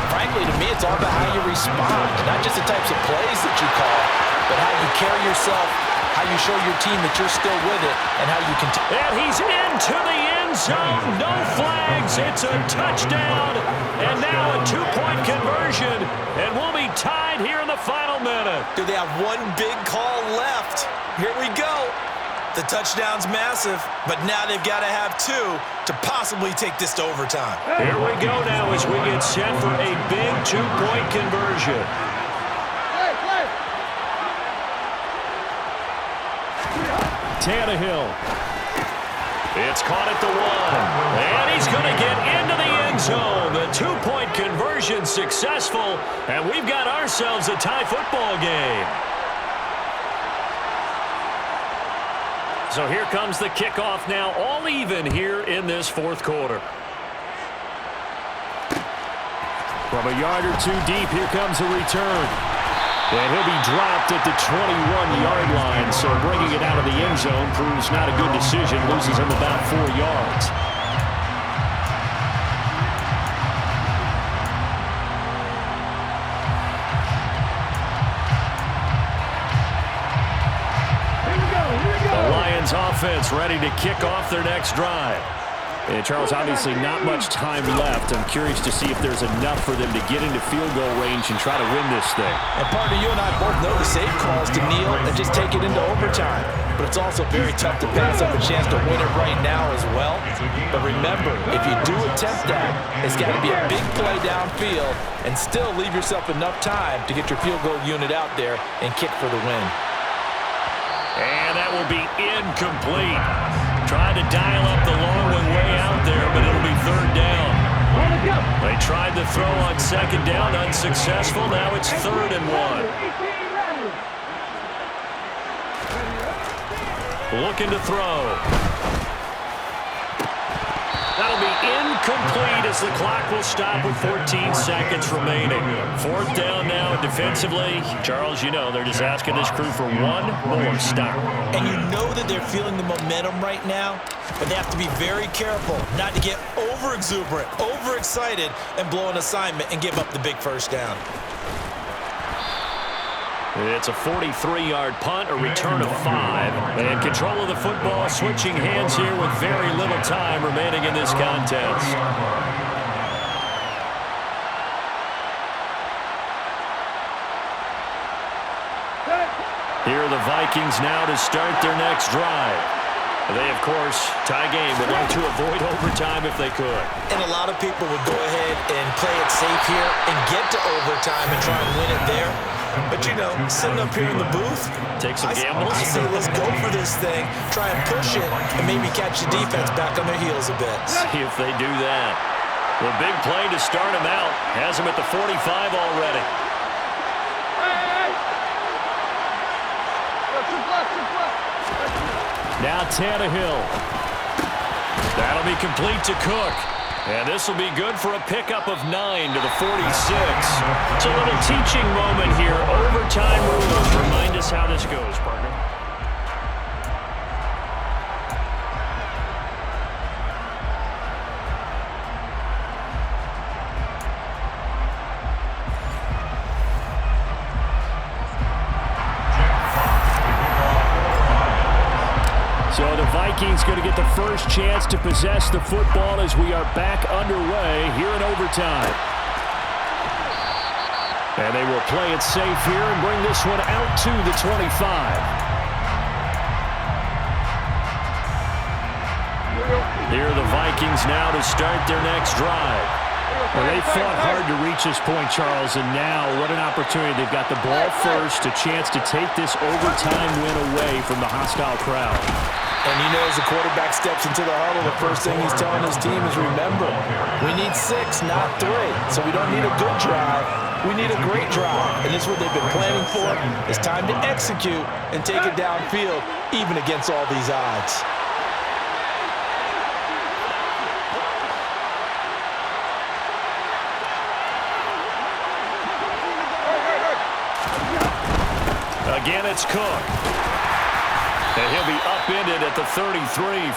frankly, to me, it's all about how you respond, not just the types of plays that you call, but how you carry yourself, how you show your team that you're still with it, and how you continue. And he's into the end zone. No flags. It's a touchdown. And now a 2-point conversion. And we'll be tied here in the final minute. Do they have one big call left? Here we go. The touchdown's massive, but now they've got to have 2 to possibly take this to overtime. Here we go now as we get set for a big 2-point conversion. Tannehill. It's caught at the 1. And he's going to get into the end zone. The 2-point conversion successful. And we've got ourselves a tie football game. So here comes the kickoff now, all even here in this fourth quarter. From a yard or 2 deep, here comes a return. And he'll be dropped at the 21-yard line, so bringing it out of the end zone proves not a good decision, loses him about 4 yards. The Lions offense ready to kick off their next drive. And Charles, obviously not much time left. I'm curious to see if there's enough for them to get into field goal range and try to win this thing. And partner, you and I both know the safe calls to kneel and just take it into overtime. But it's also very tough to pass up a chance to win it right now as well. But remember, if you do attempt that, it's got to be a big play downfield and still leave yourself enough time to get your field goal unit out there and kick for the win. And that will be incomplete. Tried to dial up the long one way out there, but it'll be third down. They tried to throw on second down, unsuccessful. Now it's 3rd and 1. Looking to throw. That'll be incomplete as the clock will stop with 14 seconds remaining. 4th down now defensively. Charles, you know, they're just asking this crew for one more stop. And you know that they're feeling the momentum right now, but they have to be very careful not to get over-exuberant, overexcited, and blow an assignment and give up the big first down. It's a 43-yard punt, a return of 5. And control of the football, switching hands here with very little time remaining in this contest. Here are the Vikings now to start their next drive. They, of course, tie game, would like to avoid overtime if they could. And a lot of people would go ahead and play it safe here and get to overtime and try and win it there. But, you know, sitting up here in the booth, take some gambles. I say let's go for this thing, try and push it, and maybe catch the defense back on their heels a bit. See if they do that. The big play to start him out has him at the 45 already. Now Tannehill. That'll be complete to Cook. And this will be good for a pickup of 9 to the 46. It's a little teaching moment here. Overtime rules. Remind us how this goes, partner. So the Vikings going to get the first chance to possess the football as we are back underway here in overtime. And they will play it safe here and bring this one out to the 25. Here are the Vikings now to start their next drive. Well, they fought hard to reach this point, Charles, and now what an opportunity. They've got the ball first, a chance to take this overtime win away from the hostile crowd. And you know, as the quarterback steps into the huddle, the first thing he's telling his team is, remember, we need 6, not 3. So we don't need a good drive. We need a great drive. And this is what they've been planning for. It's time to execute and take it downfield, even against all these odds. Again, it's Cook. And he'll be upended at the 33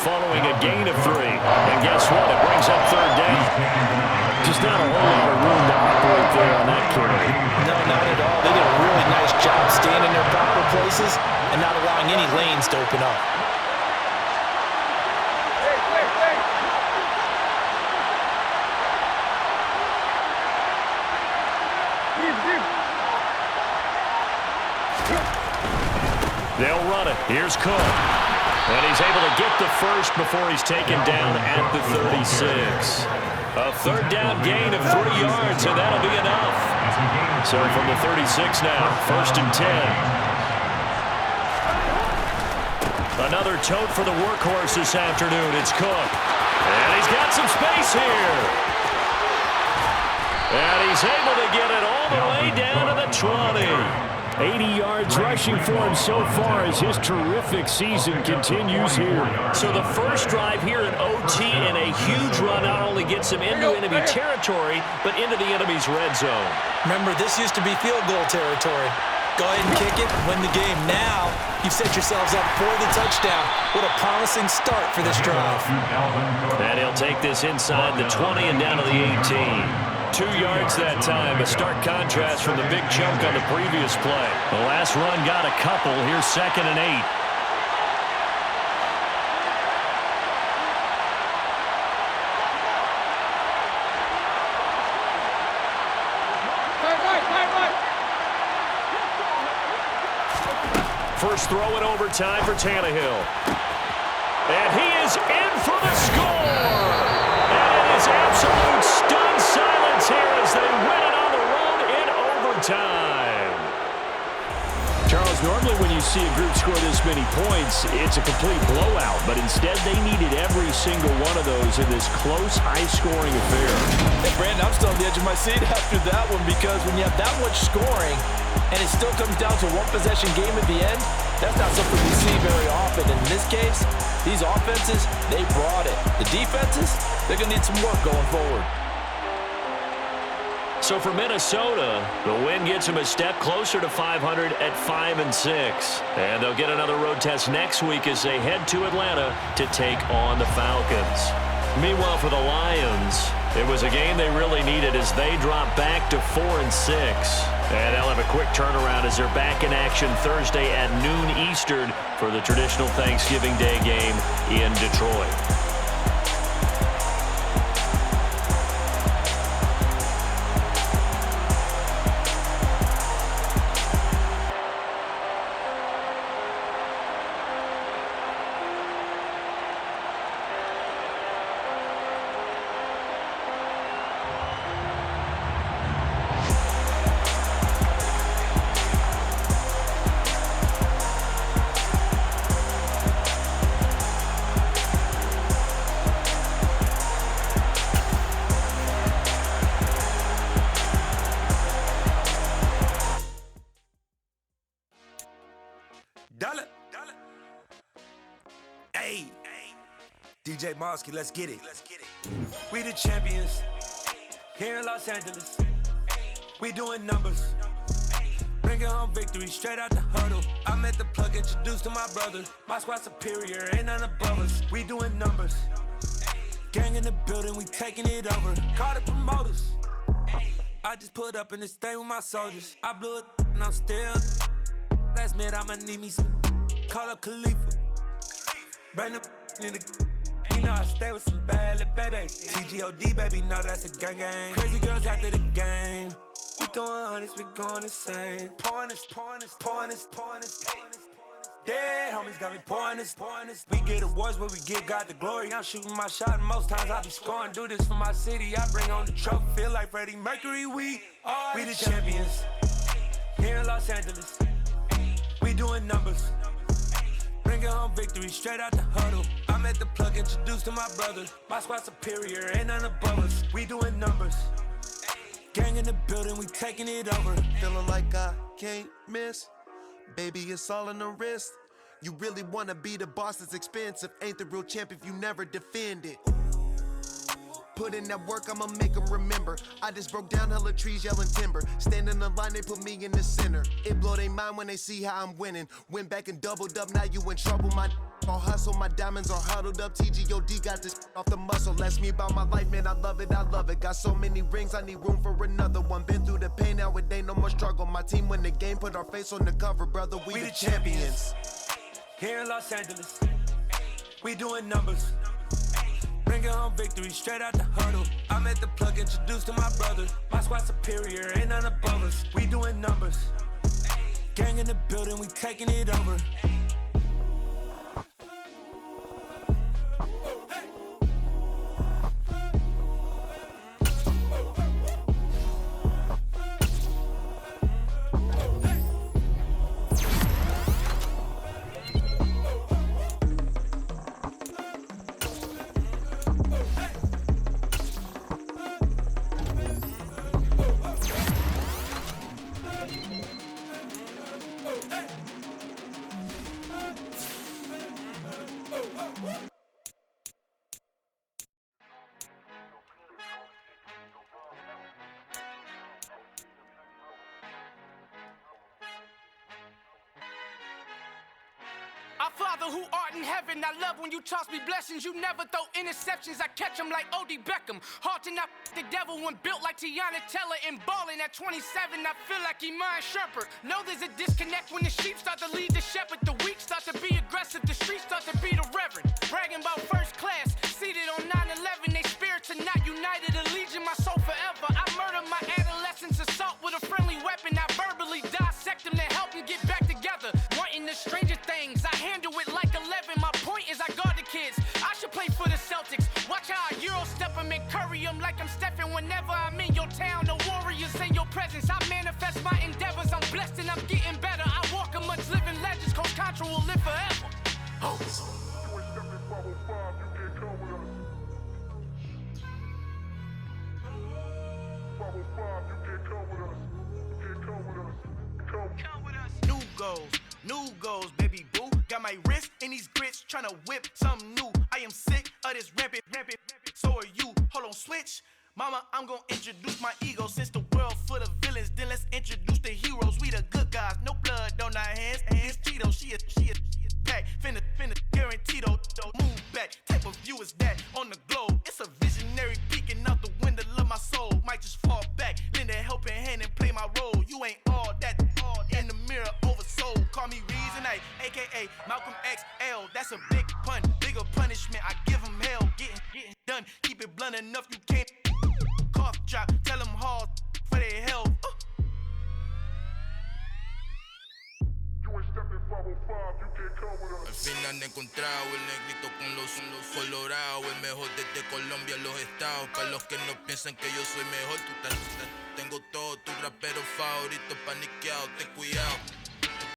following a gain of 3. And guess what? It brings up third down. Just not a whole lot of room to operate there on that carry. No, not at all. They did a really nice job staying in their proper places and not allowing any lanes to open up. They'll run it. Here's Cook. And he's able to get the first before he's taken down at the 36. A third down gain of 3 yards, and that'll be enough. So from the 36 now, 1st and 10. Another tote for the workhorse this afternoon. It's Cook. And he's got some space here. And he's able to get it all the way down to the 20. 80 yards rushing for him so far as his terrific season continues here. So the first drive here in OT and a huge run not only gets him into enemy territory, but into the enemy's red zone. Remember, this used to be field goal territory. Go ahead and kick it, win the game. Now, you've set yourselves up for the touchdown. What a promising start for this drive. And he'll take this inside the 20 and down to the 18. 2 yards that time, a stark contrast from the big chunk on the previous play. The last run got a couple. Here's 2nd and 8. First throw in overtime for Tannehill. And he is in for the score. And it is absolute stun silence here as they win it on the road in overtime. Charles, normally when you see a group score this many points, it's a complete blowout. But instead, they needed every single one of those in this close, high-scoring affair. Hey, Brandon, I'm still on the edge of my seat after that one because when you have that much scoring and it still comes down to a one-possession game at the end, that's not something we see very often. In this case, these offenses, they brought it. The defenses, they're going to need some work going forward. So for Minnesota, the win gets them a step closer to 500 at 5-6. And they'll get another road test next week as they head to Atlanta to take on the Falcons. Meanwhile, for the Lions, it was a game they really needed as they drop back to 4-6. And they'll have a quick turnaround as they're back in action Thursday at noon Eastern for the traditional Thanksgiving Day game in Detroit. DJ Mosky, let's get it. We the champions here in Los Angeles. We doing numbers. Bringing home victory straight out the huddle. I'm at the plug, introduced to my brother. My squad superior, ain't none above us. We doing numbers. Gang in the building, we taking it over. Call the promoters. I just put up in this thing with my soldiers. I blew it and I'm still. Last minute I'ma need me some. Call up Khalifa. Bring the in the. You know I stay with some bad little babies. TGOD, baby, know that's a gang gang. Crazy girls after the game. We throwing hundreds, we going insane. Pouring this. Dead homies got me pouring this. We get awards, but we give God the glory. I'm shooting my shot, and most times I be scoring. Do this for my city, I bring on the trophy. Feel like Freddie Mercury, we the champions. Here in Los Angeles, we doing numbers. Bringing home victory straight out the huddle. I'm at the plug, introduced to my brother. My squad superior, ain't none above us. We doing numbers. Gang in the building, we taking it over. Feeling like I can't miss. Baby, it's all in the wrist. You really wanna be the boss, it's expensive. Ain't the real champ if you never defend it. Put in that work, I'ma make them remember. I just broke down hella trees, yelling timber. Stand in the line, they put me in the center. It blow their mind when they see how I'm winning. Went back and doubled up, now you in trouble. My all hustle, my diamonds are huddled up. TGOD got this off the muscle. Ask me about my life, man, I love it. Got so many rings, I need room for another one. Been through the pain, now it ain't no more struggle. My team win the game, put our face on the cover, brother. We the champions. Here in Los Angeles, we doing numbers. Bringing home victory straight out the huddle. I'm at the plug, introduced to my brother. My squad superior, ain't none above us. We doing numbers. Gang in the building, we taking it over. Our Father who art in heaven, I love when you toss me blessings. You never throw interceptions, I catch them like O.D. Beckham. Hard to not the devil when built like Tiana Teller and balling at 27. I feel like Iman Shumpert. Know there's a disconnect when the sheep start to lead the shepherd. The weak start to be aggressive, the streets start to be the reverend. Bragging about first class, seated on 9/11. They spirits are not united, a legion, my soul forever. I murder my adolescence, assault with a friendly weapon. I verbally dissect them to help them get back together. Wanting the stranger things, I handle it like 11. My point is I guard the kids. I should play for the Celtics. Watch how I Euro step them and curry them like I'm Stephen. Whenever I'm in your town, the Warriors in your presence. I manifest my endeavors. I'm blessed and I'm getting better. I walk amongst living legends. Coach Contra will live forever. New goals, baby boo. Got my wrist in these grits, tryna whip something new. I am sick of this rampant. So are you. Hold on, switch. Mama, I'm gonna introduce my ego. Since the world full of villains, then let's introduce the heroes. We the good guys, no blood on our hands. It's Tito, she is packed. Finna, guaranteed, move back. Type of view is that on the globe. night, aka Malcolm XL. That's a big pun, bigger punishment. I give him hell, getting done. Keep it blunt enough, you can't cough drop. Tell them hard for their health. Al fin han encontrado el negrito con los colorados, el mejor desde Colombia, los estados. Para los que no piensan que yo soy mejor, tengo todo, tu rapero favorito paniqueado, ten cuidado.